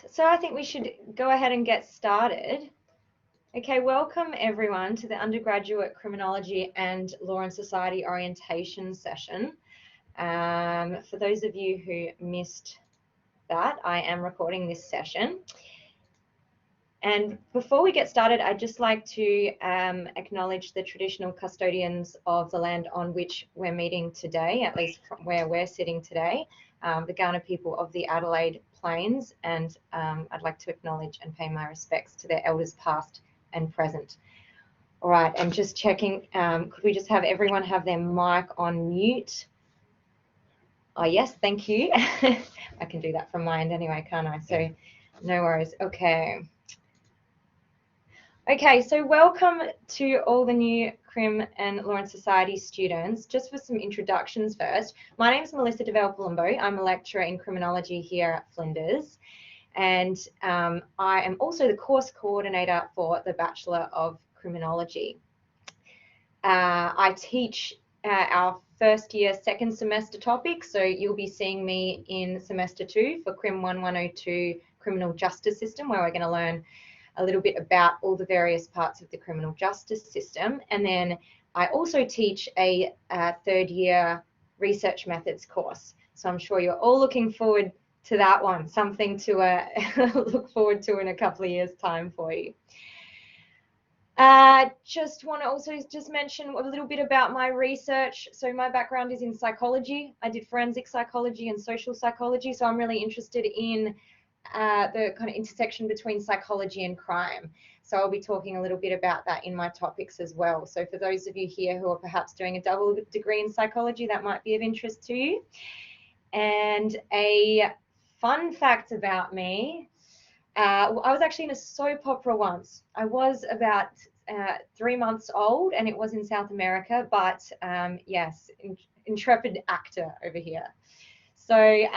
so I think we should go ahead and get started. Okay, welcome everyone to the undergraduate criminology and law and society orientation session. For those of you who missed that, I am recording this session. And before we get started, I'd just like to acknowledge the traditional custodians of the land on which we're meeting today, at least from where we're sitting today, the Kaurna people of the Adelaide Plains, and I'd like to acknowledge and pay my respects to their elders past and present. All right, and just checking, could we just have everyone have their mic on mute? Oh, yes, thank you. I can do that from my end anyway, can't I? So no worries. Okay, so welcome to all the new Crim and Law and Society students. Just for some introductions first, my name is Melissa DeVelpolombo. I'm a lecturer in criminology here at Flinders, and I am also the course coordinator for the Bachelor of Criminology. I teach our first year, second semester topics, so you'll be seeing me in semester 2 for Crim 1102 Criminal Justice System, where we're going to learn a little bit about all the various parts of the criminal justice system. And then I also teach a third year research methods course. So I'm sure you're all looking forward to that one, something to look forward to in a couple of years' time for you. Just want to also just mention a little bit about my research. So my background is in psychology. I did forensic psychology and social psychology. So I'm really interested in the kind of intersection between psychology and crime. So I'll be talking a little bit about that in my topics as well. So for those of you here who are perhaps doing a double degree in psychology, that might be of interest to you. And a fun fact about me, I was actually in a soap opera once. I was about 3 months old and it was in South America, but yes, intrepid actor over here. So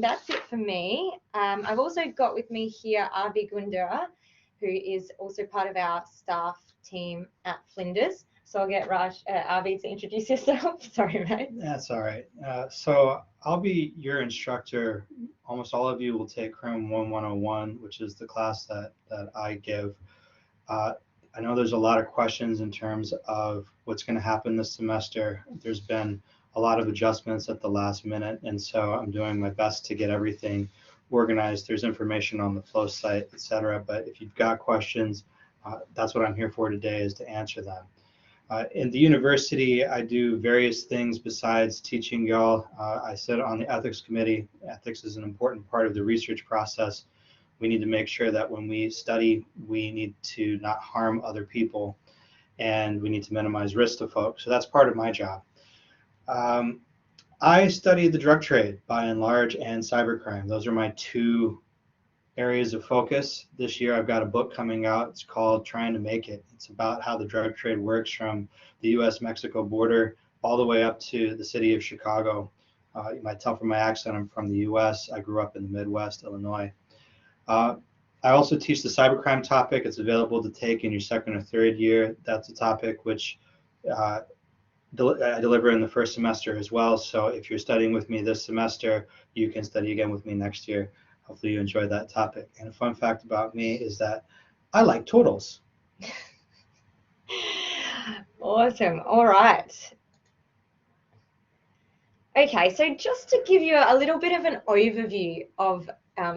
that's it for me. I've also got with me here Avi Gundera, who is also part of our staff team at Flinders. So I'll get Avi to introduce yourself. Sorry, mate. That's all right. So I'll be your instructor. Almost all of you will take Crim 1101, which is the class that I give. I know there's a lot of questions in terms of what's going to happen this semester. There's been a lot of adjustments at the last minute, and so I'm doing my best to get everything organized. There's information on the flow site, etc. But if you've got questions, that's what I'm here for today, is to answer them. In the university, I do various things besides teaching y'all. I sit on the ethics committee. Ethics is an important part of the research process. We need to make sure that when we study, we need to not harm other people, and we need to minimize risk to folks. So that's part of my job. I study the drug trade by and large and cybercrime. Those are my two areas of focus. This year I've got a book coming out. It's called Trying to Make It. It's about how the drug trade works from the US-Mexico border all the way up to the city of Chicago. You might tell from my accent I'm from the US. I grew up in the Midwest, Illinois. I also teach the cybercrime topic. It's available to take in your second or third year. That's a topic which I deliver in the first semester as well. So if you're studying with me this semester, you can study again with me next year. Hopefully you enjoy that topic. And a fun fact about me is that I like totals. Awesome. All right. Okay, so just to give you a little bit of an overview of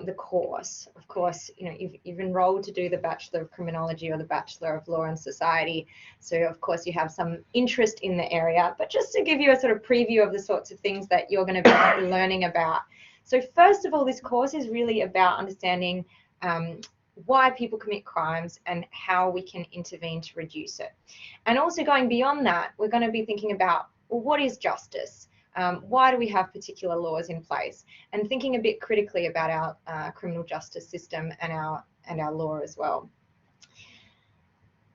the course. Of course, you know, you've enrolled to do the Bachelor of Criminology or the Bachelor of Law and Society. So of course you have some interest in the area, but just to give you a sort of preview of the sorts of things that you're going to be learning about. So first of all, this course is really about understanding why people commit crimes and how we can intervene to reduce it. And also going beyond that, we're going to be thinking about, well, what is justice? Why do we have particular laws in place? And thinking a bit critically about our criminal justice system and our law as well.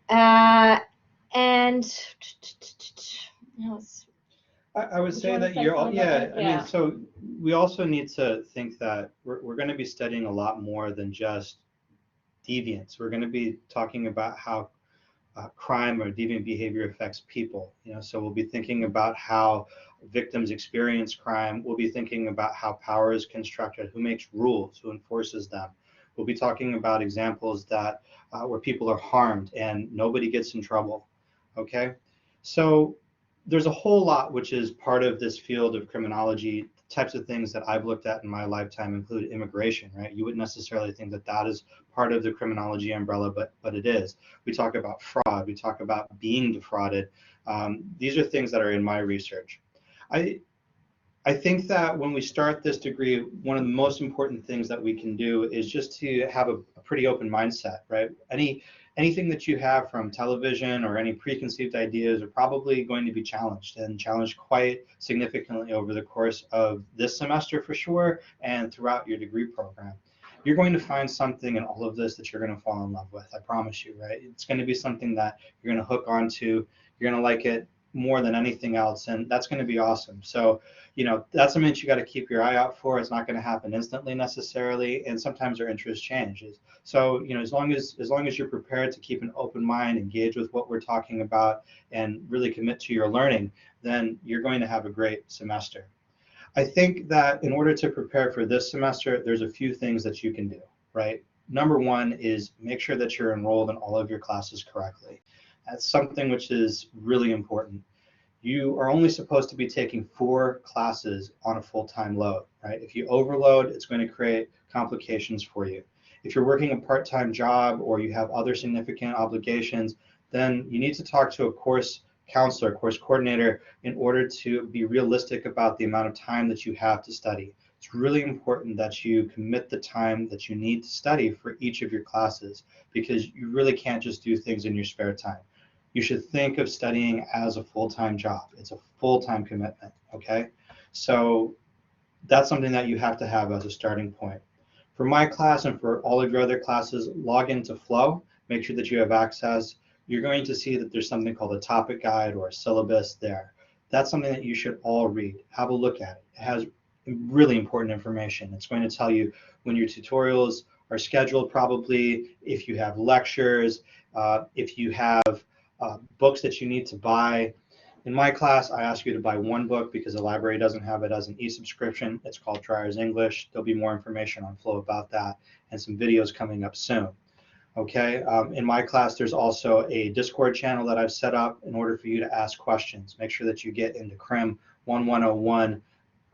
And I would say that you're all, I mean, so we also need to think that we're going to be studying a lot more than just deviance. We're going to be talking about how crime or deviant behavior affects people. You know, so we'll be thinking about how victims experience crime. We'll be thinking about how power is constructed, who makes rules, who enforces them, We'll be talking about examples that where people are harmed and nobody gets in trouble. Okay, so there's a whole lot which is part of this field of criminology. Types of things that I've looked at in my lifetime include immigration, right? You wouldn't necessarily think that that is part of the criminology umbrella, but it is. We talk about fraud, we talk about being defrauded. These are things that are in my research. I think that when we start this degree, one of the most important things that we can do is just to have a pretty open mindset, right? Anything that you have from television or any preconceived ideas are probably going to be challenged, and challenged quite significantly over the course of this semester for sure, and throughout your degree program. You're going to find something in all of this that you're going to fall in love with, I promise you, right? It's going to be something that you're going to hook onto, you're going to like it more than anything else, and that's going to be awesome. So, you know, that's something that you got to keep your eye out for. It's not going to happen instantly necessarily, and sometimes our interest changes. So, you know, as long as you're prepared to keep an open mind, engage with what we're talking about, and really commit to your learning, then you're going to have a great semester. I think that in order to prepare for this semester, there's a few things that you can do, right? Number one is make sure that you're enrolled in all of your classes correctly. That's something which is really important. You are only supposed to be taking 4 classes on a full-time load, right? If you overload, it's going to create complications for you. If you're working a part-time job or you have other significant obligations, then you need to talk to a course counselor, course coordinator, in order to be realistic about the amount of time that you have to study. It's really important that you commit the time that you need to study for each of your classes, because you really can't just do things in your spare time. You should think of studying as a full-time job. It's a full-time commitment, okay? So that's something that you have to have as a starting point. For my class and for all of your other classes, log into Flow, make sure that you have access. You're going to see that there's something called a topic guide or a syllabus there. That's something that you should all read. Have a look at it. It has really important information. It's going to tell you when your tutorials are scheduled, probably, if you have lectures, if you have books that you need to buy. In my class, I ask you to buy 1 book because the library doesn't have it as an e-subscription. It's called Tryers English. There'll be more information on Flow about that and some videos coming up soon. Okay, in my class, there's also a Discord channel that I've set up in order for you to ask questions. Make sure that you get into Crim 1101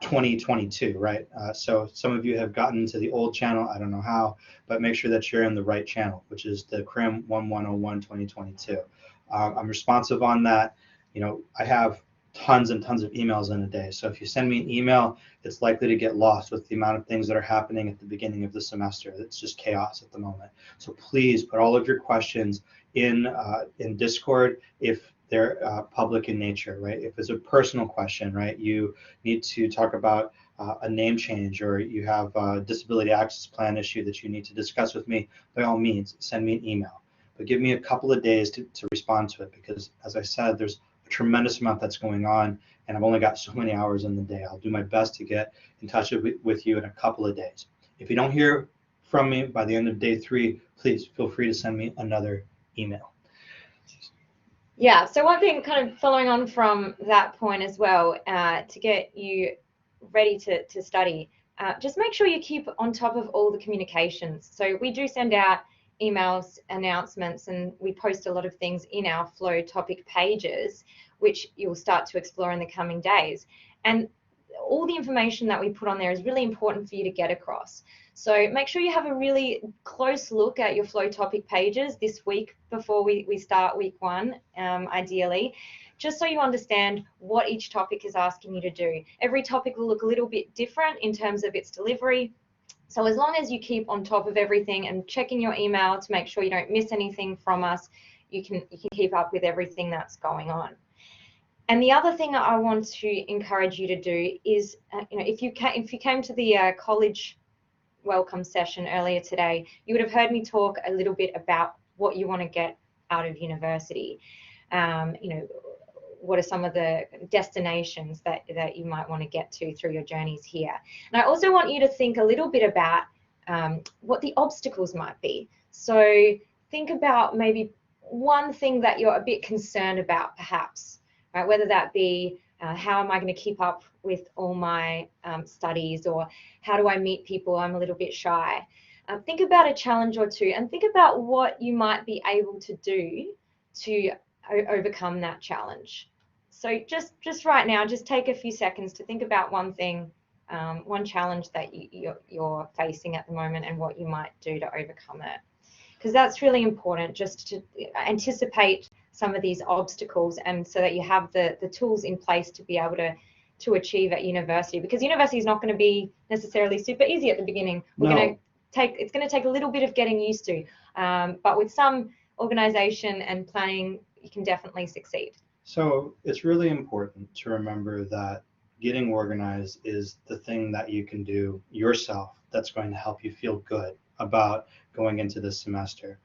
2022, right? So some of you have gotten to the old channel, I don't know how, but make sure that you're in the right channel, which is the Crim 1101 2022. I'm responsive on that. You know, I have tons and tons of emails in a day. So if you send me an email, it's likely to get lost with the amount of things that are happening at the beginning of the semester. It's just chaos at the moment. So please put all of your questions in Discord if they're public in nature, right? If it's a personal question, right, you need to talk about a name change, or you have a disability access plan issue that you need to discuss with me, by all means, send me an email. But give me a couple of days to respond to it, because as I said, there's a tremendous amount that's going on, and I've only got so many hours in the day. I'll do my best to get in touch with you in a couple of days. If you don't hear from me by the end of day 3, please feel free to send me another email. Yeah, so one thing kind of following on from that point as well, to get you ready to study, just make sure you keep on top of all the communications. So we do send out emails, announcements, and we post a lot of things in our Flow topic pages, which you'll start to explore in the coming days. And all the information that we put on there is really important for you to get across. So make sure you have a really close look at your Flow topic pages this week before we start week 1, ideally, just so you understand what each topic is asking you to do. Every topic will look a little bit different in terms of its delivery. So as long as you keep on top of everything and checking your email to make sure you don't miss anything from us, you can keep up with everything that's going on. And the other thing I want to encourage you to do is, if you came to the college welcome session earlier today, you would have heard me talk a little bit about what you want to get out of university. What are some of the destinations that you might want to get to through your journeys here. And I also want you to think a little bit about what the obstacles might be. So think about maybe one thing that you're a bit concerned about, perhaps, right? Whether that be how am I going to keep up with all my studies, or how do I meet people? I'm a little bit shy. think about a challenge or two and think about what you might be able to do to overcome that challenge. So just right now, just take a few seconds to think about one thing, one challenge that you're facing at the moment and what you might do to overcome it. Because that's really important, just to anticipate some of these obstacles, and so that you have the tools in place to be able to achieve at university. Because university is not going to be necessarily super easy at the beginning. It's going to take a little bit of getting used to, but with some organization and planning, you can definitely succeed. So it's really important to remember that getting organized is the thing that you can do yourself that's going to help you feel good about going into this semester.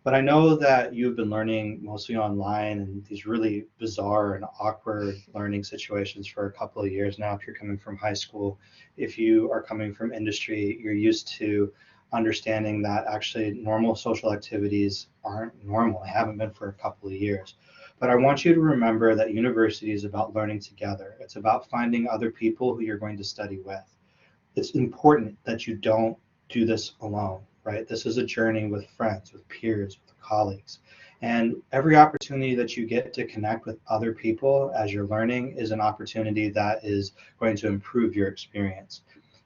But I know that you've been learning mostly online and these really bizarre and awkward learning situations for a couple of years now. If you're coming from high school, if you are coming from industry, you're used to understanding that actually normal social activities aren't normal. They haven't been for a couple of years. But I want you to remember that university is about learning together. It's about finding other people who you're going to study with. It's important that you don't do this alone, right? This is a journey with friends, with peers, with colleagues. And every opportunity that you get to connect with other people as you're learning is an opportunity that is going to improve your experience.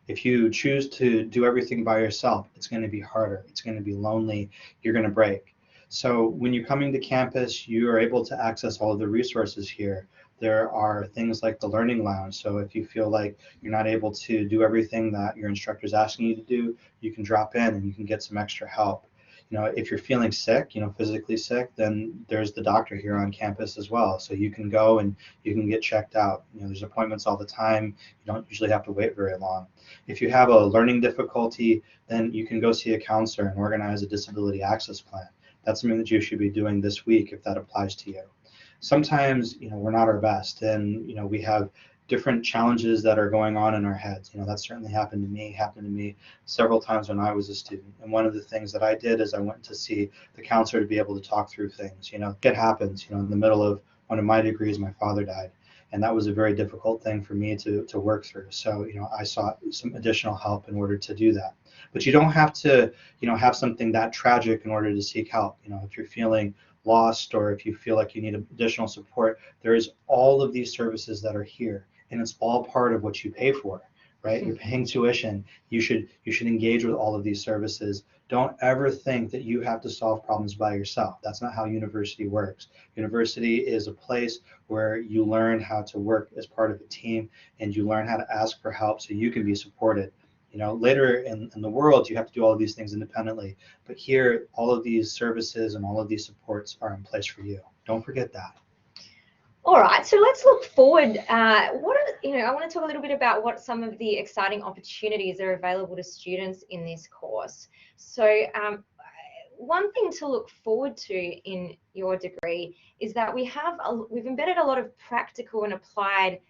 If you choose to do everything by yourself, it's going to be harder. It's going to be lonely. You're going to break. So when you're coming to campus, you are able to access all of the resources here. There are things like the Learning Lounge. So if you feel like you're not able to do everything that your instructor is asking you to do, you can drop in and you can get some extra help. If you're feeling sick, physically sick, then there's the doctor here on campus as well. So you can go and you can get checked out. There's appointments all the time. You don't usually have to wait very long. If you have a learning difficulty, then you can go see a counselor and organize a disability access plan. That's something that you should be doing this week if that applies to you. Sometimes, we're not our best, and we have different challenges that are going on in our heads. That certainly happened to me several times when I was a student. And one of the things that I did is I went to see the counselor to be able to talk through things. It happens. In the middle of one of my degrees, my father died, and that was a very difficult thing for me to work through. So I sought some additional help in order to do that. But you don't have to have something that tragic in order to seek help. If you're feeling lost or if you feel like you need additional support, there is all of these services that are here, and it's all part of what you pay for, right? You're paying tuition. You should engage with all of these services. Don't ever think that you have to solve problems by yourself. That's not how university works. University is a place where you learn how to work as part of a team, and you learn how to ask for help so you can be supported. Later in the world, you have to do all of these things independently. But here, all of these services and all of these supports are in place for you. Don't forget that. All right, so let's look forward. I want to talk a little bit about what some of the exciting opportunities are available to students in this course. So one thing to look forward to in your degree is that we've embedded a lot of practical and applied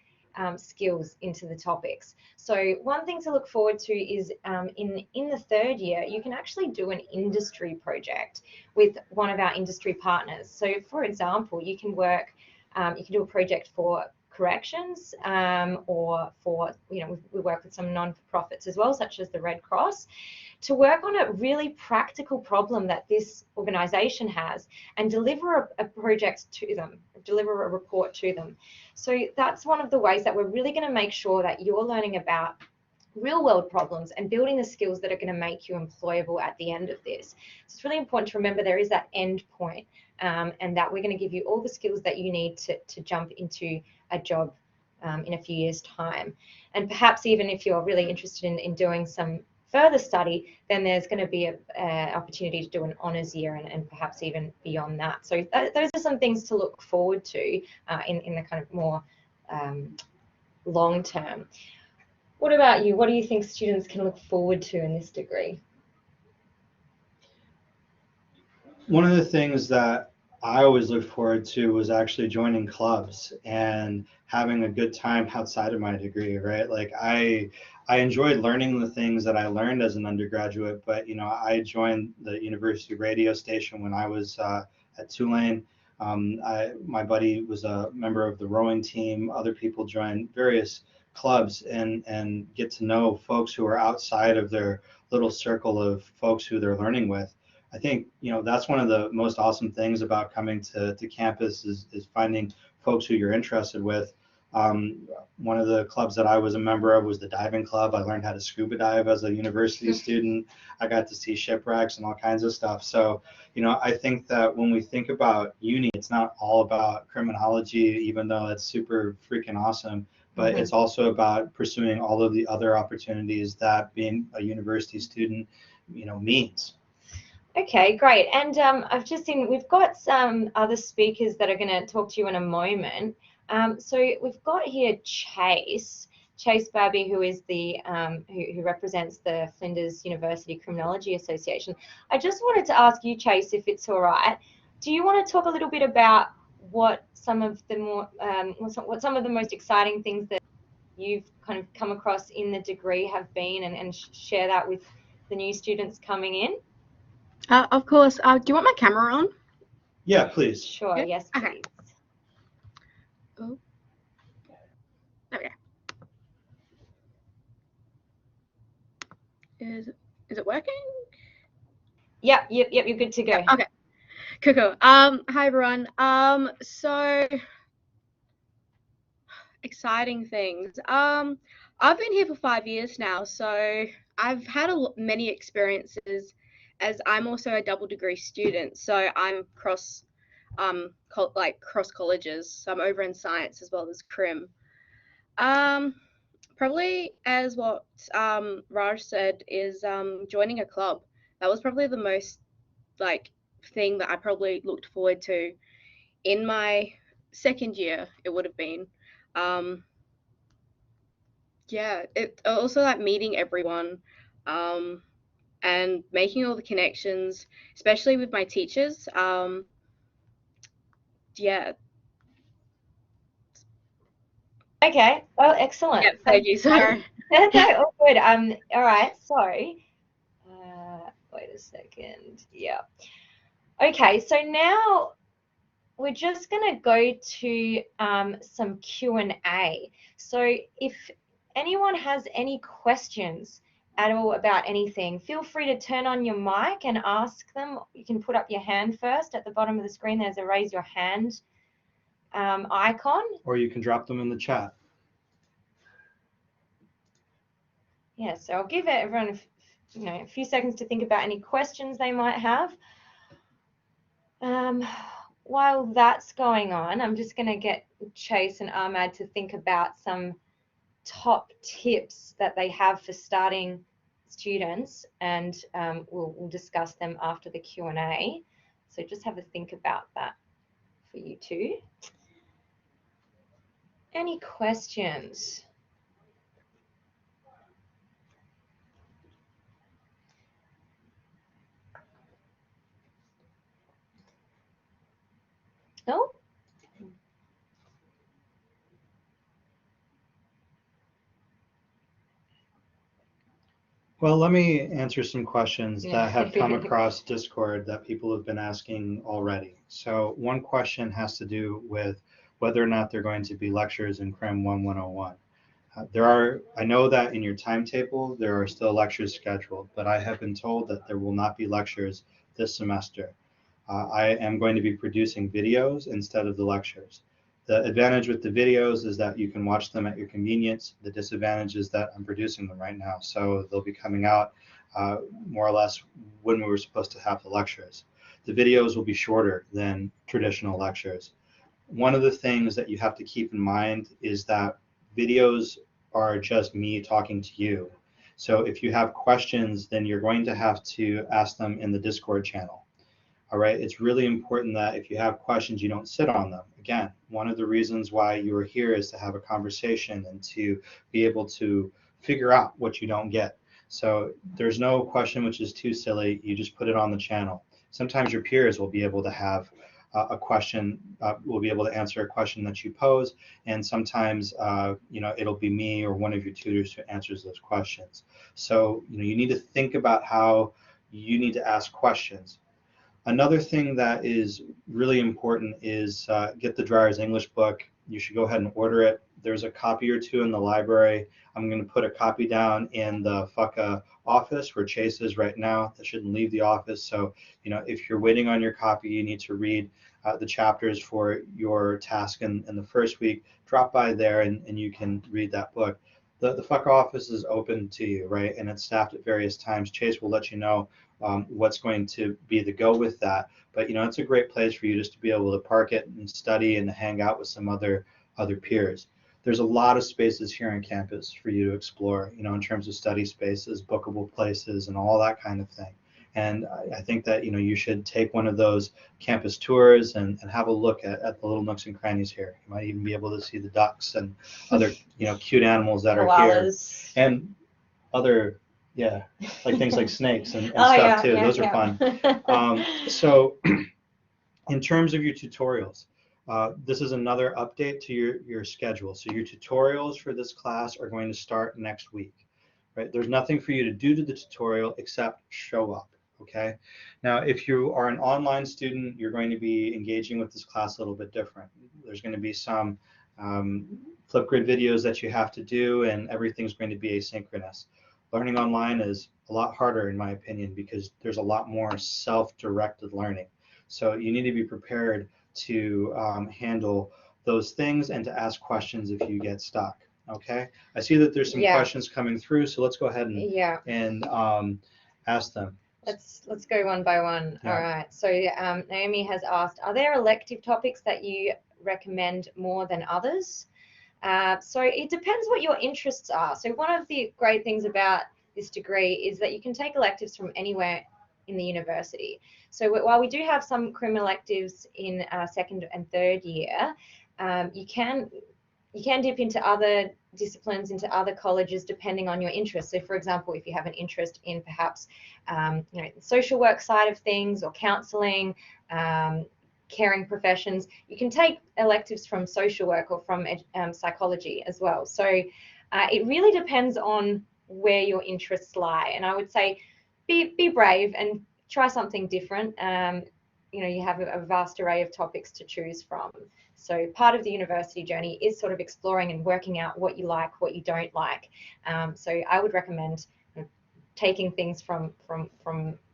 skills into the topics. So one thing to look forward to is in the third year, you can actually do an industry project with one of our industry partners. So for example, you can do a project for corrections, or for, we work with some non-profits as well, such as the Red Cross, to work on a really practical problem that this organization has and deliver a project to them, deliver a report to them. So that's one of the ways that we're really going to make sure that you're learning about real world problems and building the skills that are going to make you employable at the end of this. So it's really important to remember there is that end point, and that we're going to give you all the skills that you need to jump into a job in a few years' time. And perhaps even if you're really interested in doing some further study, then there's going to be an opportunity to do an honours year and perhaps even beyond that. So those are some things to look forward to in the kind of more long term. What about you? What do you think students can look forward to in this degree? One of the things that I always looked forward to was actually joining clubs and having a good time outside of my degree, right? Like I enjoyed learning the things that I learned as an undergraduate, but I joined the university radio station when I was at Tulane. My buddy was a member of the rowing team. Other people joined various clubs and get to know folks who are outside of their little circle of folks who they're learning with. I think, that's one of the most awesome things about coming to campus is finding folks who you're interested with. One of the clubs that I was a member of was the diving club. I learned how to scuba dive as a university student. I got to see shipwrecks and all kinds of stuff. So, I think that when we think about uni, it's not all about criminology, even though it's super freaking awesome, but it's also about pursuing all of the other opportunities that being a university student, means. Okay, great. And I've just seen we've got some other speakers that are going to talk to you in a moment. So we've got here Chase Babby, who is the who represents the Flinders University Criminology Association. I just wanted to ask you, Chase, if it's all right. Do you want to talk a little bit about what some of the what some of the most exciting things that you've kind of come across in the degree have been, and share that with the new students coming in? Of course. Do you want my camera on? Yeah, please. Sure. Yeah? Yes, please. Okay. Oh. There we go. Is it working? Yep. You're good to go. Yeah, okay. Cool. Hi everyone. So exciting things. I've been here for 5 years now, so I've had many experiences, as I'm also a double degree student. So I'm cross colleges. So I'm over in science as well as crim. Probably as what Raj said is joining a club. That was probably the most thing that I probably looked forward to in my second year. It would have been. Yeah, it also meeting everyone, and making all the connections, especially with my teachers. Yeah. Okay. Well, excellent. Yeah, thank you. Sorry. No, all good. All right. So, wait a second. Yeah. Okay. So now we're just going to go to some Q&A. So if anyone has any questions at all about anything, feel free to turn on your mic and ask them. You can put up your hand first. At the bottom of the screen, there's a raise your hand icon. Or you can drop them in the chat. Yeah, so I'll give everyone a few seconds to think about any questions they might have. While that's going on, I'm just going to get Chase and Ahmad to think about some top tips that they have for starting students, and we'll discuss them after the Q&A. So just have a think about that for you two. Any questions? No? Well, let me answer some questions that have come across Discord that people have been asking already. So one question has to do with whether or not there are going to be lectures in Crim 101. I know that in your timetable, there are still lectures scheduled, but I have been told that there will not be lectures this semester. I am going to be producing videos instead of the lectures. The advantage with the videos is that you can watch them at your convenience. The disadvantage is that I'm producing them right now, so they'll be coming out more or less when we were supposed to have the lectures. The videos will be shorter than traditional lectures. One of the things that you have to keep in mind is that videos are just me talking to you. So if you have questions, then you're going to have to ask them in the Discord channel. All right, it's really important that if you have questions, you don't sit on them. Again, one of the reasons why you are here is to have a conversation and to be able to figure out what you don't get. So there's no question which is too silly. You just put it on the channel. Sometimes your peers will be able to have a question, will be able to answer a question that you pose, and sometimes it'll be me or one of your tutors who answers those questions. So you need to think about how you need to ask questions. Another thing that is really important is get the Dryer's English book. you should go ahead and order it. There's a copy or two in the library. I'm going to put a copy down in the Fuka office where Chase is right now. That shouldn't leave the office. So, if you're waiting on your copy, you need to read the chapters for your task in the first week, drop by there and you can read that book. The Fuka office is open to you, right? And it's staffed at various times. Chase will let you know what's going to be the go with that. But it's a great place for you just to be able to park it and study and hang out with some other peers. There's a lot of spaces here on campus for you to explore, in terms of study spaces, bookable places, and all that kind of thing. And I think that you should take one of those campus tours and have a look at the little nooks and crannies here. You might even be able to see the ducks and other cute animals that are here, and other like things like snakes and stuff too. Those are fun. So in terms of your tutorials, this is another update to your schedule. So your tutorials for this class are going to start next week, right? There's nothing for you to do to the tutorial except show up. Okay. Now, if you are an online student, you're going to be engaging with this class a little bit different. There's going to be some Flipgrid videos that you have to do, and everything's going to be asynchronous. Learning online is a lot harder, in my opinion, because there's a lot more self-directed learning. So you need to be prepared to handle those things and to ask questions if you get stuck. Okay. I see that there's some questions coming through, so let's go ahead and ask them. Let's go one by one. All right. So Naomi has asked, are there elective topics that you recommend more than others? So it depends what your interests are. So one of the great things about this degree is that you can take electives from anywhere in the university. So while we do have some crim electives in second and third year, you can dip into other disciplines, into other colleges, depending on your interest. So for example, if you have an interest in perhaps the social work side of things, or counseling, caring professions, you can take electives from social work or from psychology as well. So it really depends on where your interests lie. And I would say be brave and try something different. You have a vast array of topics to choose from. So part of the university journey is sort of exploring and working out what you like, what you don't like. So I would recommend taking things from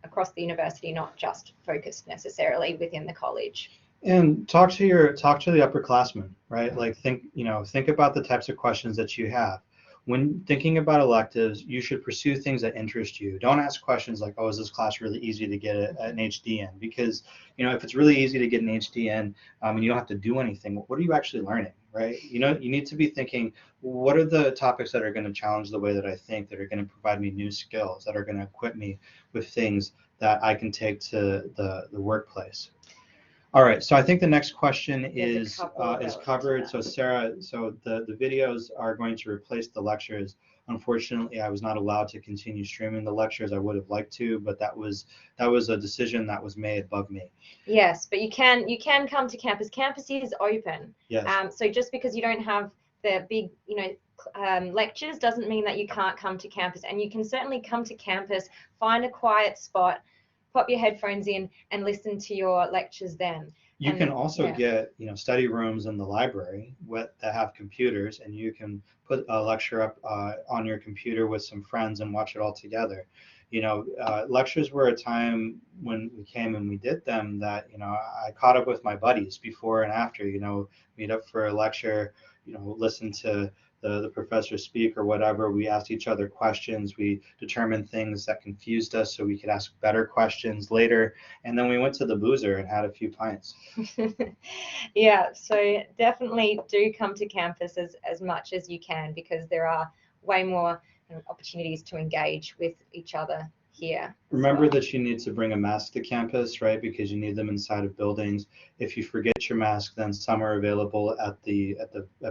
across the university, not just focused necessarily within the college. And talk to the upperclassmen, right? Like think about the types of questions that you have. When thinking about electives, you should pursue things that interest you. Don't ask questions like, oh, is this class really easy to get an HD in? Because, if it's really easy to get an HD in and you don't have to do anything, what are you actually learning, right? You need to be thinking, what are the topics that are going to challenge the way that I think, that are going to provide me new skills, that are going to equip me with things that I can take to the workplace. All right, so I think the next question is covered. So Sarah, the videos are going to replace the lectures. Unfortunately, I was not allowed to continue streaming the lectures. I would have liked to, but that was a decision that was made above me. Yes, but you can come to campus. Campus is open. Yes. So just because you don't have the big lectures doesn't mean that you can't come to campus, and you can certainly come to campus, find a quiet spot, pop your headphones in and listen to your lectures then. You can also get study rooms in the library that have computers, and you can put a lecture up on your computer with some friends and watch it all together. Lectures were a time when we came and we did them that I caught up with my buddies before and after. Meet up for a lecture, listen to the professor speak or whatever. We asked each other questions. We determined things that confused us so we could ask better questions later. And then we went to the boozer and had a few pints. Yeah, so definitely do come to campus as much as you can, because there are way more opportunities to engage with each other here. Remember that you need to bring a mask to campus, right? Because you need them inside of buildings. If you forget your mask, then some are available at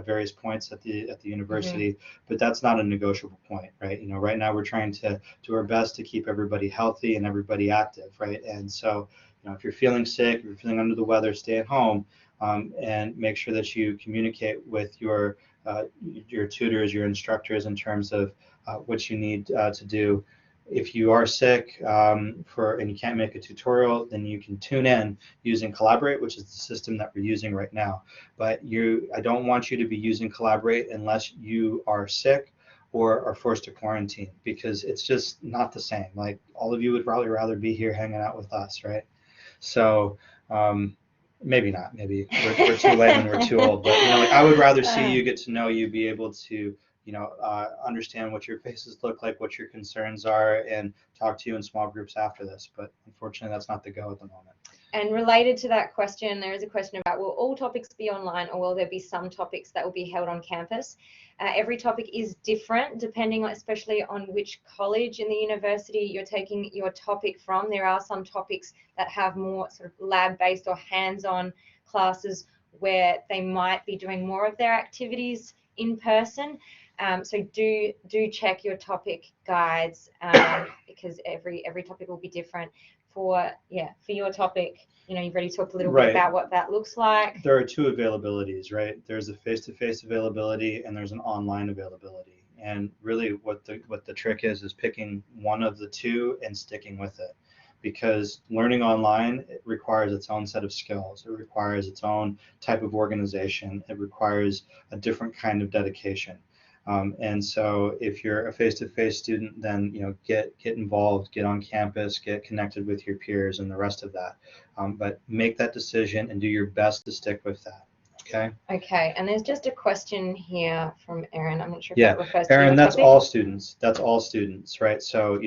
various points at the university, but that's not a negotiable point, right? Right now we're trying to do our best to keep everybody healthy and everybody active, right? And so, if you're feeling sick, if you're feeling under the weather, stay at home, and make sure that you communicate with your tutors, your instructors, in terms of what you need to do. If you are sick and you can't make a tutorial, then you can tune in using Collaborate, which is the system that we're using right now. But I don't want you to be using Collaborate unless you are sick or are forced to quarantine, because it's just not the same. Like, all of you would probably rather be here hanging out with us, right? So maybe not. Maybe we're too late and we're too old. But like, I would rather see you, get to know you, be able to understand what your faces look like, what your concerns are, and talk to you in small groups after this. But unfortunately, that's not the go at the moment. And related to that question, there is a question about, will all topics be online, or will there be some topics that will be held on campus? Every topic is different depending on, especially on which college in the university you're taking your topic from. There are some topics that have more sort of lab-based or hands-on classes where they might be doing more of their activities in person. So do check your topic guides, because every topic will be different. For your topic, you've already talked a little bit about what that looks like. There are two availabilities, right? There's a face-to-face availability and there's an online availability. And really what the trick is picking one of the two and sticking with it. Because learning online, it requires its own set of skills. It requires its own type of organization. It requires a different kind of dedication. And so if you're a face-to-face student, then get involved, get on campus, get connected with your peers and the rest of that. But make that decision and do your best to stick with that. Okay. Okay. And there's just a question here from Aaron. I'm not sure if that refers to Aaron, your that's topic. all students. That's all students, right? So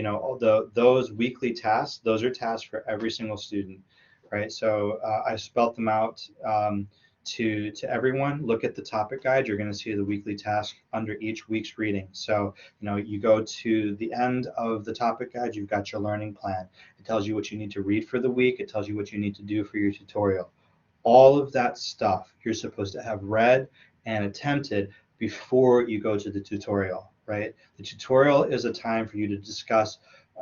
those weekly tasks, those are tasks for every single student, right? So I spelled them out. To everyone. Look at the topic guide. You're going to see the weekly task under each week's reading. So you go to the end of the topic guide, you've got your learning plan. It tells you what you need to read for the week. It tells you what you need to do for your tutorial. All of that stuff you're supposed to have read and attempted before you go to the tutorial, right? The tutorial is a time for you to discuss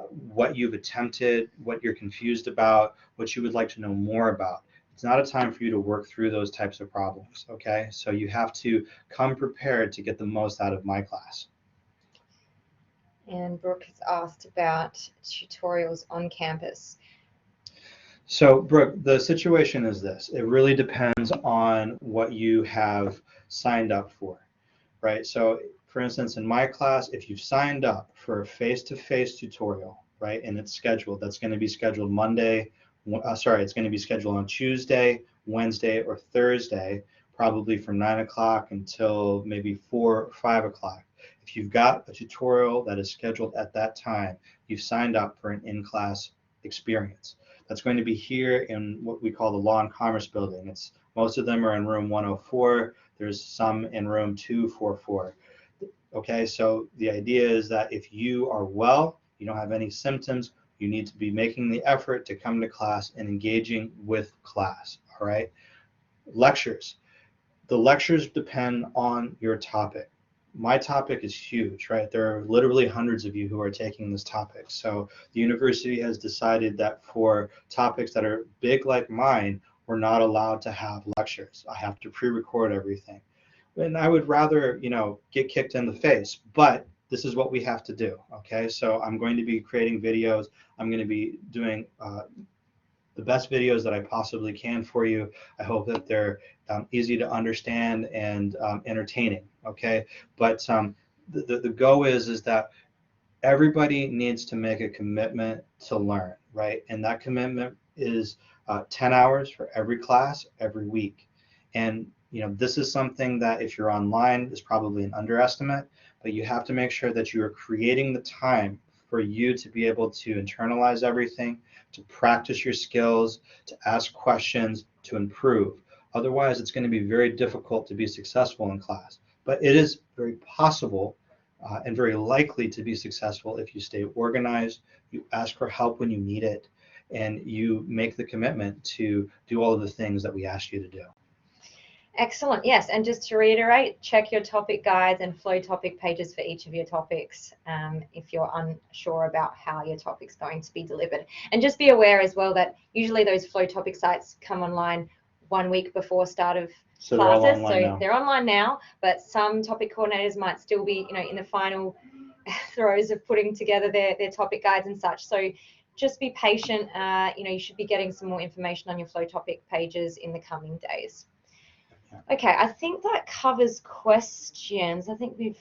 what you've attempted, what you're confused about, what you would like to know more about. It's not a time for you to work through those types of problems, okay? So you have to come prepared to get the most out of my class. And Brooke has asked about tutorials on campus. So Brooke, the situation is this. It really depends on what you have signed up for, right? So for instance, in my class, if you've signed up for a face-to-face tutorial, right, and it's scheduled, that's going to be scheduled it's going to be scheduled on Tuesday, Wednesday, or Thursday, probably from 9 o'clock until maybe 4 or 5 o'clock. If you've got a tutorial that is scheduled at that time, you've signed up for an in-class experience. That's going to be here in what we call the Law and Commerce building. Most of them are in room 104. There's some in room 244. Okay, so the idea is that if you are well, you don't have any symptoms, you need to be making the effort to come to class and engaging with class, all right? Lectures. The lectures depend on your topic. My topic is huge, right? There are literally hundreds of you who are taking this topic. So the university has decided that for topics that are big like mine, we're not allowed to have lectures. I have to pre-record everything. And I would rather, get kicked in the face, but this is what we have to do, okay? So I'm going to be creating videos. I'm going to be doing the best videos that I possibly can for you. I hope that they're easy to understand and entertaining, okay? But the goal is that everybody needs to make a commitment to learn, right? And that commitment is 10 hours for every class, every week. And this is something that if you're online is probably an underestimate, but you have to make sure that you are creating the time for you to be able to internalize everything, to practice your skills, to ask questions, to improve. Otherwise, it's going to be very difficult to be successful in class. But it is very possible and very likely to be successful if you stay organized, you ask for help when you need it, and you make the commitment to do all of the things that we asked you to do. Excellent. Yes, and just to reiterate, check your topic guides and flow topic pages for each of your topics if you're unsure about how your topic's going to be delivered. And just be aware as well that usually those flow topic sites come online 1 week before start of classes. They're online now, but some topic coordinators might still be, in the final throes of putting together their topic guides and such. So just be patient. You should be getting some more information on your flow topic pages in the coming days. Okay, I think that covers questions. I think we've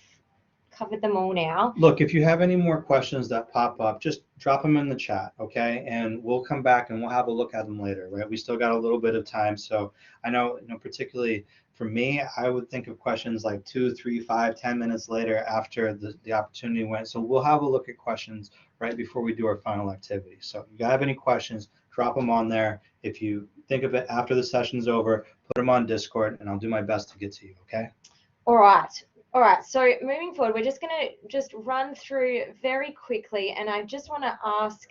covered them all now. Look, if you have any more questions that pop up, just drop them in the chat, okay? And we'll come back and we'll have a look at them later, right? We still got a little bit of time. So I know, particularly for me, I would think of questions like 2, 3, 5, 10 minutes later after the opportunity went. So we'll have a look at questions right before we do our final activity. So if you have any questions, drop them on there. If you think of it after the session's over, put them on Discord and I'll do my best to get to you, okay? All right, so moving forward, we're just going to run through very quickly, and I just want to ask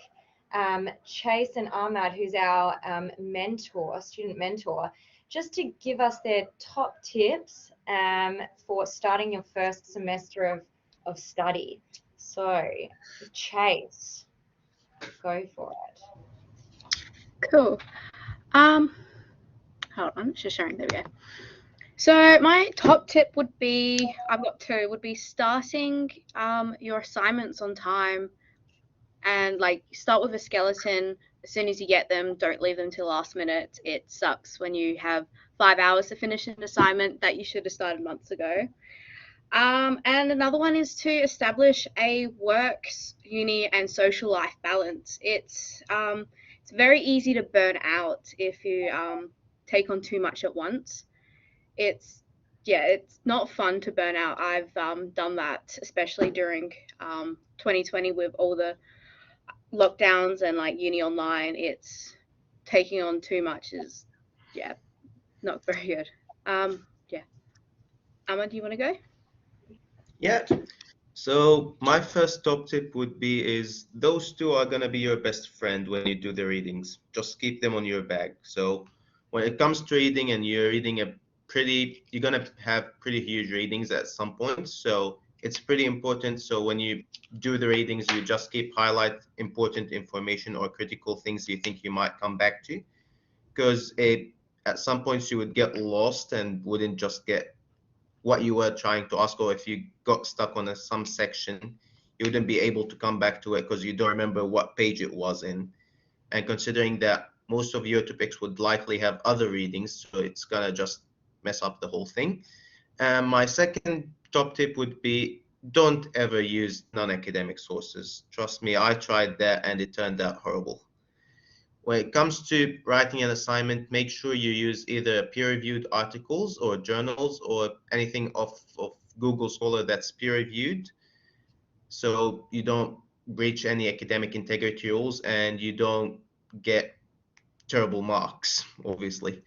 Chase and Ahmad, who's our student mentor, just to give us their top tips for starting your first semester of study. So, Chase, go for it. Cool. Hold on, just sharing. There we go. So my top tip would be, I've got two, would be starting your assignments on time, and like start with a skeleton as soon as you get them. Don't leave them till last minute. It sucks when you have 5 hours to finish an assignment that you should have started months ago. And another one is to establish a work, uni, and social life balance. It's very easy to burn out if you take on too much at once. It's not fun to burn out. I've done that, especially during 2020 with all the lockdowns and like uni online. It's taking on too much is not very good. Amma, do you want to go? Yeah. So my first top tip would be is those two are gonna be your best friend when you do the readings. Just keep them on your bag. So when it comes to reading and you're reading you're gonna have pretty huge readings at some point. So it's pretty important. So when you do the readings, you just highlight important information or critical things you think you might come back to, because at some points you would get lost and wouldn't just get what you were trying to ask, or if you got stuck on some section, you wouldn't be able to come back to it because you don't remember what page it was in. And considering that most of your topics would likely have other readings, so it's gonna just mess up the whole thing. And my second top tip would be don't ever use non-academic sources. Trust me, I tried that and it turned out horrible. When it comes to writing an assignment, make sure you use either peer-reviewed articles or journals or anything of Google Scholar that's peer-reviewed, so you don't breach any academic integrity rules and you don't get terrible marks, obviously.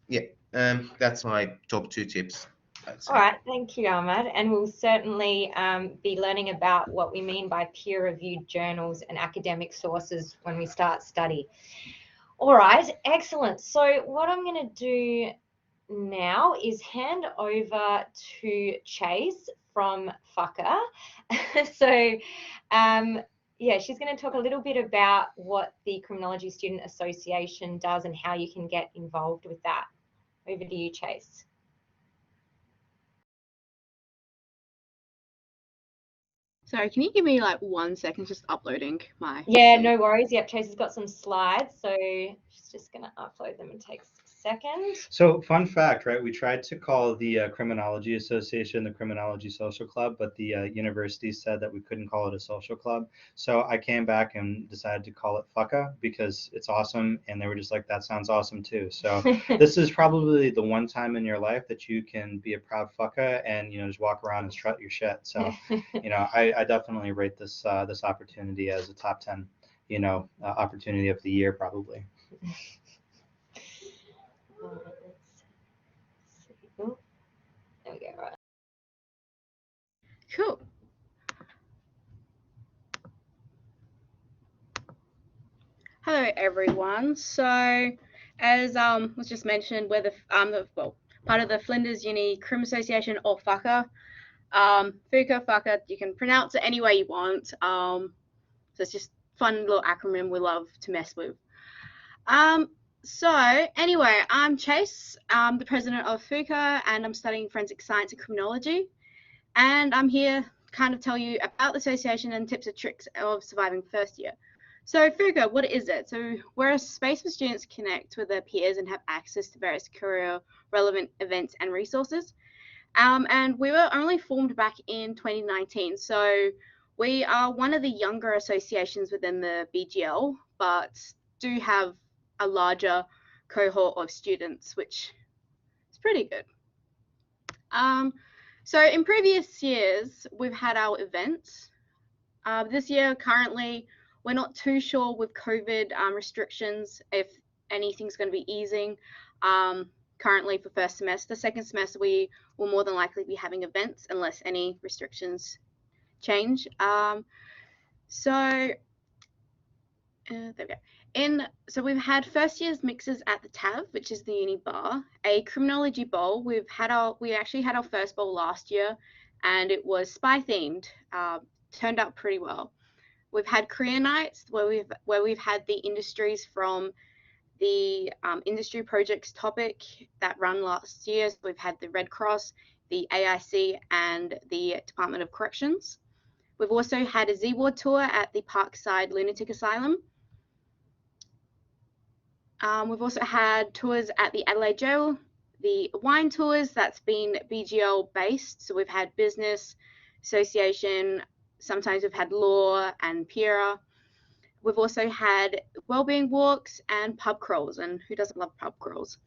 Yeah, that's my top two tips. All right, thank you, Ahmad. And we'll certainly be learning about what we mean by peer-reviewed journals and academic sources when we start study. All right, excellent. So what I'm going to do now is hand over to Chase from Fuka. So, she's going to talk a little bit about what the Criminology Student Association does and how you can get involved with that. Over to you, Chase. Sorry, can you give me like 1 second, just uploading my... Yeah, no worries. Yep, Chase has got some slides, so she's just going to upload them and take a second. So fun fact, right? We tried to call the Criminology Association the Criminology Social Club, but the university said that we couldn't call it a social club. So I came back and decided to call it Fuka because it's awesome, and they were just like, that sounds awesome too. So this is probably the one time in your life that you can be a proud Fuka and just walk around and strut your shit. So I definitely rate this this opportunity as a top 10 opportunity of the year probably. There we go. Right. Cool. Hello everyone. So as was just mentioned, we're the part of the Flinders Uni Crim Association, or Fuka. Fuka, Fuka, you can pronounce it any way you want. So it's just fun little acronym we love to mess with. So anyway, I'm Chase. I'm the president of Fuka and I'm studying forensic science and criminology. And I'm here kind of tell you about the association and tips and tricks of surviving first year. So Fuka, what is it? So we're a space for students to connect with their peers and have access to various career relevant events and resources. And we were only formed back in 2019. So we are one of the younger associations within the BGL, but do have a larger cohort of students, which is pretty good. So in previous years, we've had our events. This year, currently, we're not too sure with COVID restrictions if anything's going to be easing. Currently for first semester. Second semester, we will more than likely be having events unless any restrictions change. There we go. So we've had first year's mixers at the TAV, which is the uni bar, a criminology bowl. We actually had our first bowl last year, and it was spy themed. Turned out pretty well. We've had career nights where we've had the industries from the industry projects topic that run last year. So we've had the Red Cross, the AIC, and the Department of Corrections. We've also had a Z-Ward tour at the Parkside Lunatic Asylum. We've also had tours at the Adelaide Jail, the wine tours that's been BGL based. So we've had business, association, sometimes we've had law and PIRA. We've also had wellbeing walks and pub crawls, and who doesn't love pub crawls?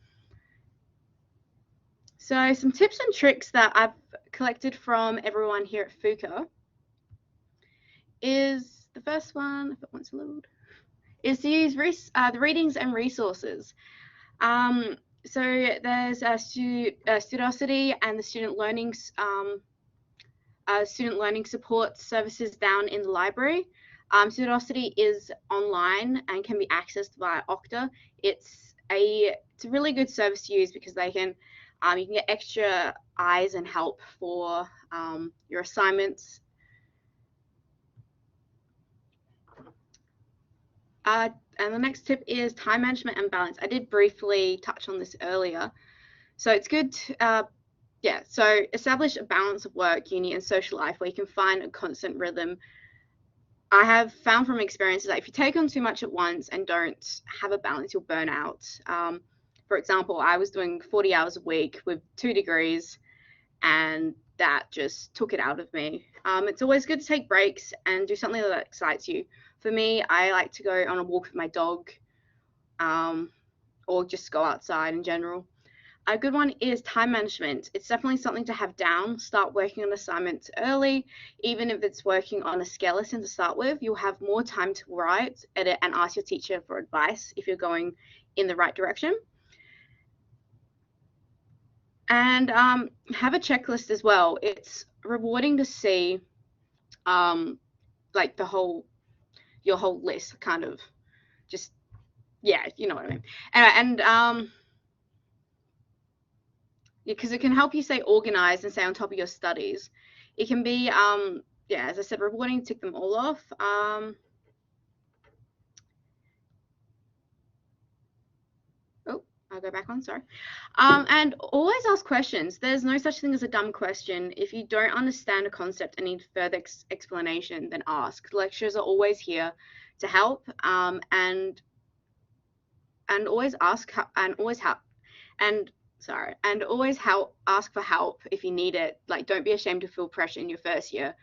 So some tips and tricks that I've collected from everyone here at Fuka is the first one, if it wants to load, is to use the readings and resources. So there's Studosity and the student learning support services down in the library. Studosity is online and can be accessed via Okta. It's a really good service to use because they can you can get extra eyes and help for your assignments. And the next tip is time management and balance. I did briefly touch on this earlier. So it's good to, so establish a balance of work, uni, and social life where you can find a constant rhythm. I have found from experiences that if you take on too much at once and don't have a balance, you'll burn out. For example, I was doing 40 hours a week with 2 degrees, and that just took it out of me. It's always good to take breaks and do something that excites you. For me, I like to go on a walk with my dog, or just go outside in general. A good one is time management. It's definitely something to have down. Start working on assignments early. Even if it's working on a skeleton to start with, you'll have more time to write, edit, and ask your teacher for advice if you're going in the right direction. And have a checklist as well. It's rewarding to see like your whole list, kind of just, yeah, you know what I mean. And because it can help you stay organized and stay on top of your studies. It can be, as I said, rewarding to tick them all off. I'll go back on, sorry. And always ask questions. There's no such thing as a dumb question. If you don't understand a concept and need further explanation, then ask. Lecturers are always here to help, and always ask and always help. And always ask for help if you need it. Like, don't be ashamed to feel pressure in your first year,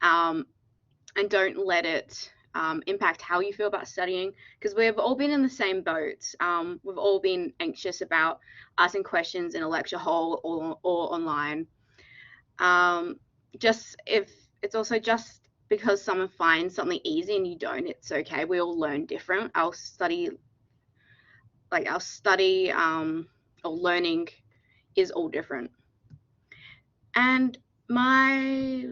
and don't let it impact how you feel about studying, because we've all been in the same boat. We've all been anxious about asking questions in a lecture hall or online. If it's also just because someone finds something easy and you don't, it's okay. We all learn different. Our study or learning is all different. And my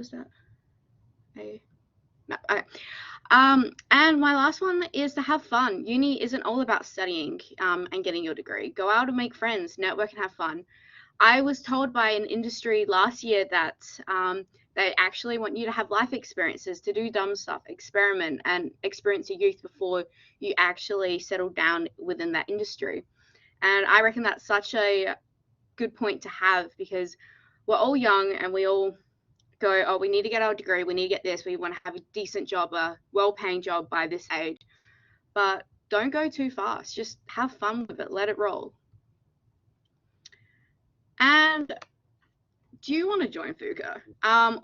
and my last one is to have fun. Uni isn't all about studying and getting your degree. Go out and make friends, network, and have fun. I was told by an industry last year that they actually want you to have life experiences, to do dumb stuff, experiment, and experience your youth before you actually settle down within that industry. And I reckon that's such a good point to have, because we're all young and we all go, oh, we need to get our degree, we need to get this, we want to have a decent job, a well-paying job by this age. But don't go too fast. Just have fun with it. Let it roll. And do you want to join Fuka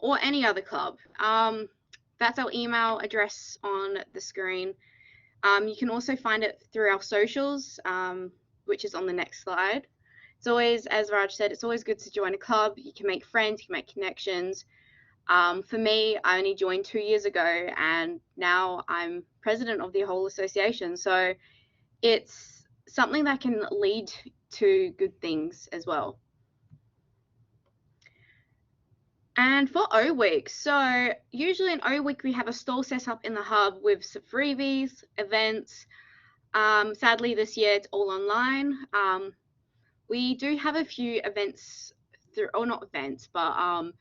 or any other club? That's our email address on the screen. You can also find it through our socials, which is on the next slide. It's always, as Raj said, it's always good to join a club. You can make friends, you can make connections. For me, I only joined 2 years ago, and now I'm president of the whole association. So it's something that can lead to good things as well. And for O Week, so usually in O Week we have a stall set up in the hub with some freebies, events. Sadly this year it's all online. We do have a few events, or not events, but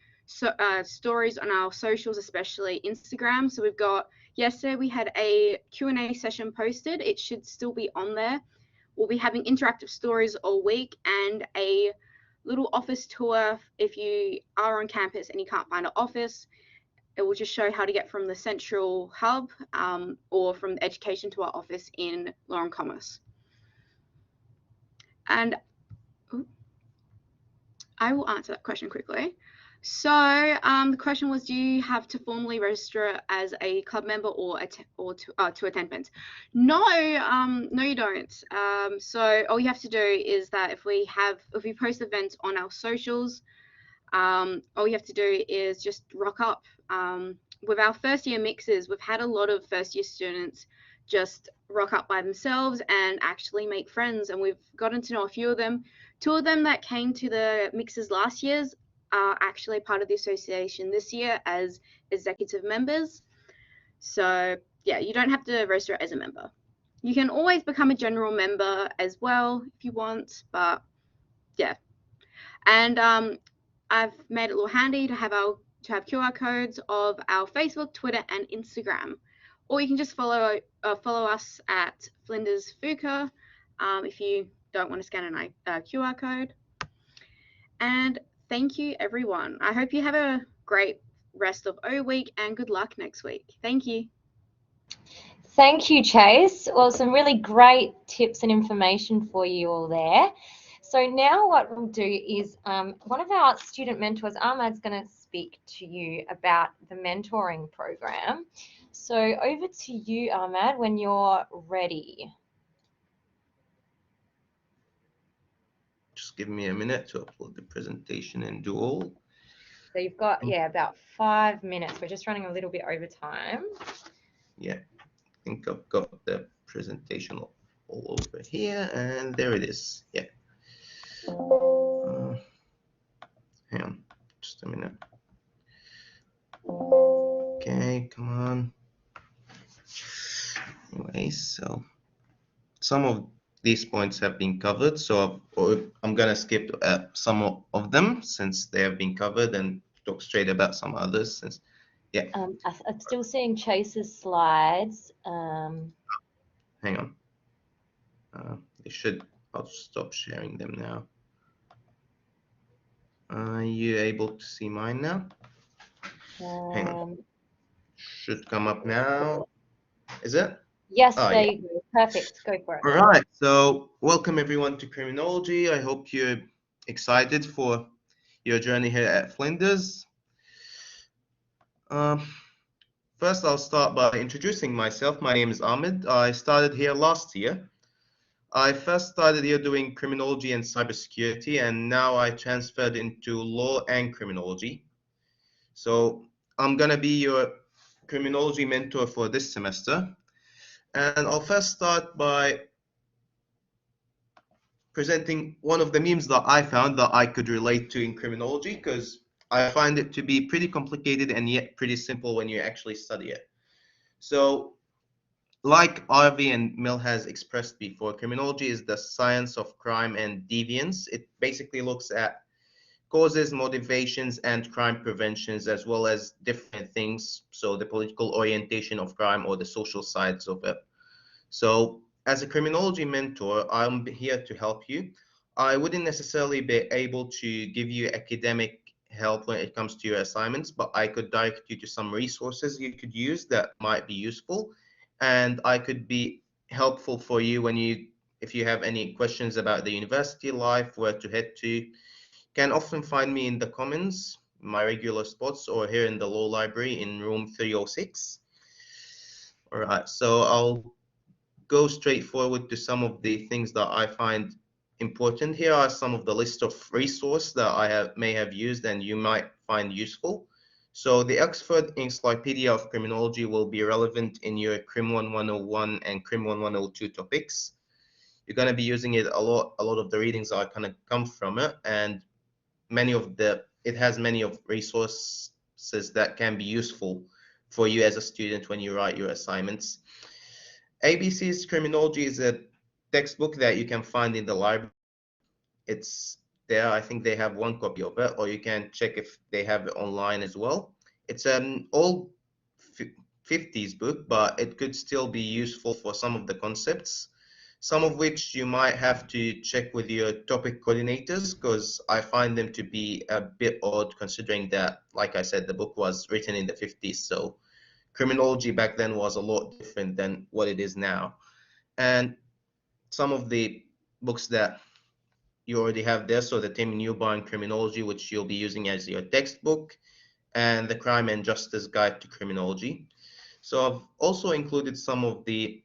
stories on our socials, especially Instagram. So we've got, yesterday we had a Q&A session posted. It should still be on there. We'll be having interactive stories all week and a little office tour if you are on campus and you can't find an office. It will just show how to get from the central hub or from the education to our office in Law and Commerce. And I will answer that question quickly. So the question was, do you have to formally register as a club member or to attend events? No, no, you don't. So all you have to do is that if we post events on our socials, all you have to do is just rock up. With our first year mixes, we've had a lot of first year students just rock up by themselves and actually make friends, and we've gotten to know a few of them. 2 of them that came to the mixes last year's are actually part of the association this year as executive members. So yeah, you don't have to register as a member. You can always become a general member as well if you want, but yeah. And I've made it a little handy to have QR codes of our Facebook, Twitter, and Instagram. Or you can just follow us at Flinders Fuka if you don't want to scan a QR code. And thank you, everyone. I hope you have a great rest of O Week and good luck next week. Thank you. Thank you, Chase. Well, some really great tips and information for you all there. So now what we'll do is one of our student mentors, Ahmad's going to speak to you about the mentoring program. So over to you, Ahmad, when you're ready. Just give me a minute to upload the presentation and do all. So you've got, yeah, about 5 minutes. We're just running a little bit over time. Yeah, I think I've got the presentation all over here, and there it is. Yeah. Hang on, just a minute. Okay, come on. Anyway, so some of these points have been covered, so I'm gonna skip some of them since they have been covered and talk straight about some others. Since, yeah. I'm still seeing Chase's slides. Hang on. They should. I'll stop sharing them now. Are you able to see mine now? Hang on. Should come up now. Is it? Yes, there you go. Perfect. Go for it. All right. So welcome everyone to Criminology. I hope you're excited for your journey here at Flinders. First, I'll start by introducing myself. My name is Ahmed. I started here last year. I first started here doing criminology and cybersecurity, and now I transferred into law and criminology. So I'm gonna be your criminology mentor for this semester. And I'll first start by presenting one of the memes that I found that I could relate to in criminology, because I find it to be pretty complicated and yet pretty simple when you actually study it. So, like Arvi and Mill has expressed before, criminology is the science of crime and deviance. It basically looks at causes, motivations, and crime preventions, as well as different things. So the political orientation of crime or the social sides of it. So as a criminology mentor, I'm here to help you. I wouldn't necessarily be able to give you academic help when it comes to your assignments, but I could direct you to some resources you could use that might be useful, and I could be helpful for you if you have any questions about the university life, where to head to. You can often find me in the Commons, my regular spots, or here in the law library in room 306. All right, so I'll go straight forward to some of the things that I find important. Here are some of the list of resources that I may have used and you might find useful. So the Oxford Encyclopedia of Criminology will be relevant in your Crim 101 and Crim 1102 topics. You're going to be using it a lot. A lot of the readings are going to come from it, and it has many of resources that can be useful for you as a student when you write your assignments. ABC's Criminology is a textbook that you can find in the library. It's there. I think they have one copy of it, or you can check if they have it online as well. It's an old 50s book, but it could still be useful for some of the concepts, some of which you might have to check with your topic coordinators, because I find them to be a bit odd, considering that, like I said, the book was written in the 50s. So criminology back then was a lot different than what it is now. And some of the books that you already have there, so the Tim Newbarn Criminology, which you'll be using as your textbook, and the Crime and Justice Guide to Criminology. So I've also included some of the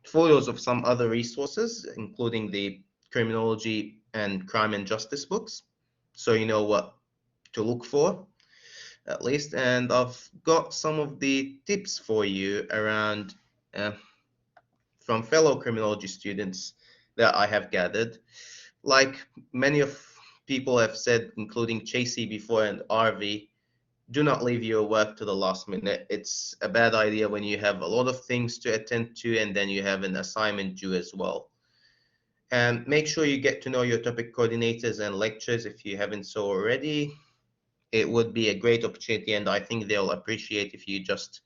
photos of some other resources, including the Criminology and Crime and Justice books, so you know what to look for, at least. And I've got some of the tips for you around from fellow criminology students that I have gathered. Like many of people have said, including Chasey before and RV, do not leave your work to the last minute. It's a bad idea when you have a lot of things to attend to and then you have an assignment due as well. And make sure you get to know your topic coordinators and lecturers if you haven't so already. It would be a great opportunity, and I think they'll appreciate if you just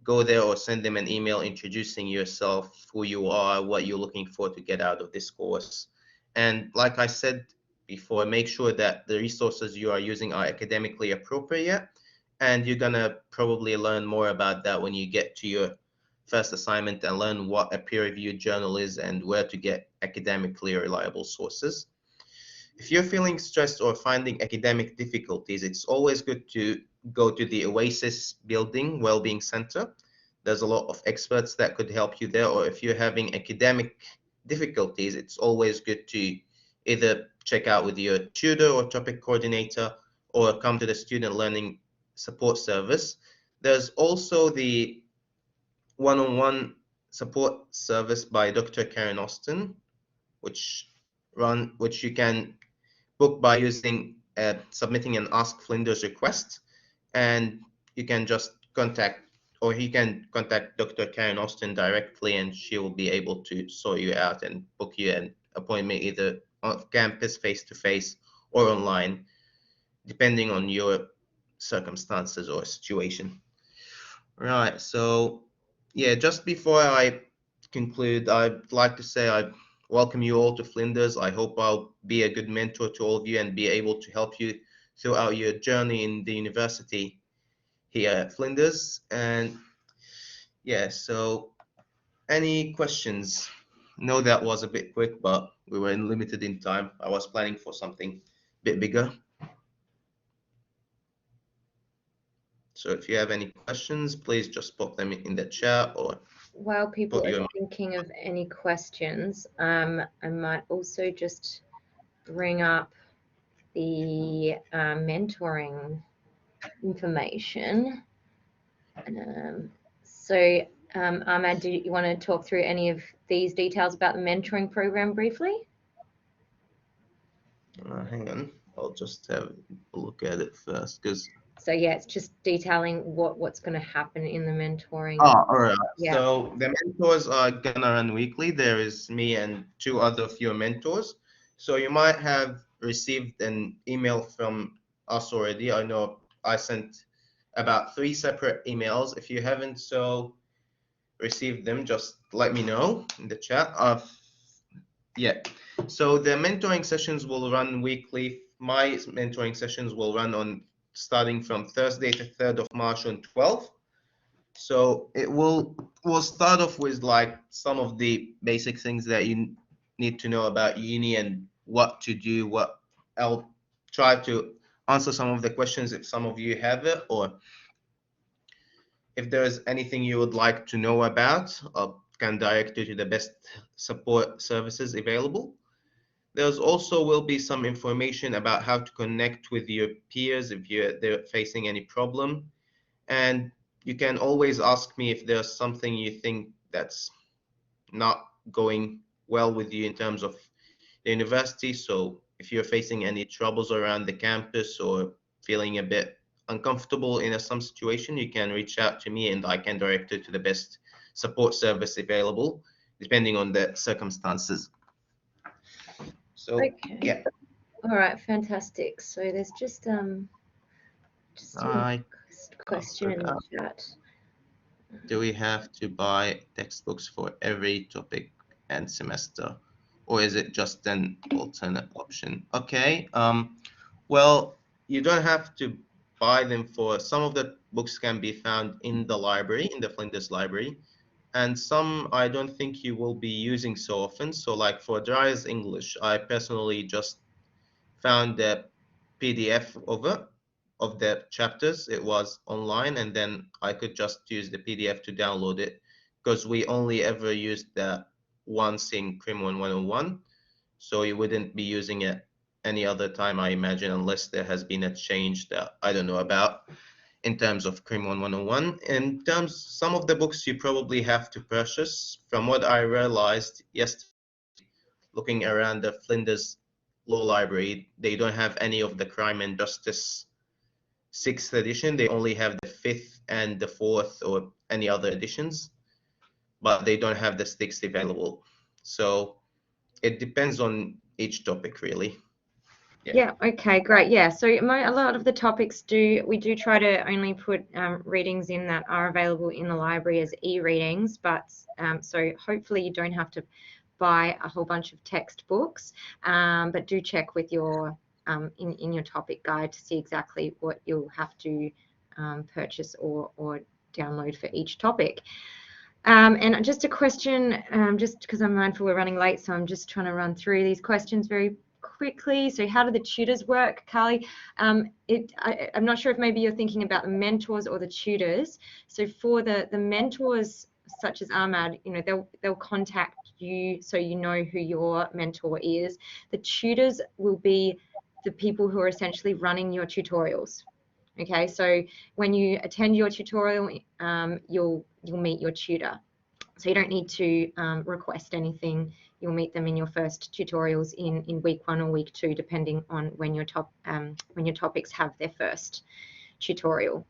go there or send them an email introducing yourself, who you are, what you're looking for to get out of this course. And like I said before, make sure that the resources you are using are academically appropriate, and you're gonna probably learn more about that when you get to your first assignment and learn what a peer-reviewed journal is and where to get academically reliable sources. If you're feeling stressed or finding academic difficulties, it's always good to go to the Oasis Building Wellbeing Center. There's a lot of experts that could help you there. Or if you're having academic difficulties, it's always good to either check out with your tutor or topic coordinator, or come to the Student Learning Support Service. There's also the one-on-one support service by Dr. Karen Austin, which you can book by submitting an Ask Flinders request, and you can just he can contact Dr. Karen Austin directly, and she will be able to sort you out and book you an appointment either on campus, face-to-face, or online, depending on your circumstances or situation. Right, so yeah, just before I conclude, I'd like to say I welcome you all to Flinders. I hope I'll be a good mentor to all of you and be able to help you throughout your journey in the university here at Flinders. And yeah, so any questions? No, that was a bit quick, but we were limited in time. I was planning for something a bit bigger. So if you have any questions, please just pop them in the chat, or While people are thinking of any questions, I might also just bring up the mentoring information. Ahmad, do you want to talk through any of these details about the mentoring program briefly? Hang on, I'll just have a look at it first, because so yeah, it's just detailing what's going to happen in the mentoring. All right. Yeah. So the mentors are gonna run weekly. There is me and two other of your mentors. So you might have received an email from us already. I know I sent about 3 separate emails. If you haven't received them, just let me know in the chat. Yeah. So the mentoring sessions will run weekly, my mentoring sessions will run on starting from Thursday the 3rd of March on 12th. So we'll start off with like some of the basic things that you need to know about uni and what to do. What I'll try to answer some of the questions if some of you have it, or if there's anything you would like to know about, I can direct you to the best support services available. There's also will be some information about how to connect with your peers if they're facing any problem. And you can always ask me if there's something you think that's not going well with you in terms of the university. So if you're facing any troubles around the campus or feeling a bit uncomfortable in some situation, you can reach out to me and I can direct you to the best support service available, depending on the circumstances. So, Okay. yeah. All right, fantastic. So there's just a question in the chat. Do we have to buy textbooks for every topic and semester, or is it just an alternate option? Okay. Well, you don't have to buy them for some of the books can be found in the library, in the Flinders Library, and some I don't think you will be using so often. So like for dry as English, I personally just found the PDF of the chapters. It was online, and then I could just use the PDF to download it because we only ever used that once in Crim 101. So you wouldn't be using it any other time, I imagine, unless there has been a change that I don't know about in terms of Crim 101. In terms, some of the books you probably have to purchase. From what I realized yesterday, looking around the Flinders Law Library, they don't have any of the Crime and Justice 6th edition. They only have the 5th and the 4th or any other editions, but they don't have the 6th available. So it depends on each topic, really. Yeah, okay, great. Yeah, so a lot of the topics we do try to only put readings in that are available in the library as e-readings, but so hopefully you don't have to buy a whole bunch of textbooks, but do check with your in your topic guide to see exactly what you'll have to purchase or download for each topic. And just a question, just because I'm mindful we're running late, so I'm just trying to run through these questions very quickly. So how do the tutors work, Carly? I'm not sure if maybe you're thinking about the mentors or the tutors. So for the mentors, such as Ahmad, you know, they'll contact you so you know who your mentor is. The tutors will be the people who are essentially running your tutorials. Okay, so when you attend your tutorial, you'll meet your tutor. So you don't need to request anything. You'll meet them in your first tutorials in week 1 or week 2, depending on when your topics have their first tutorial.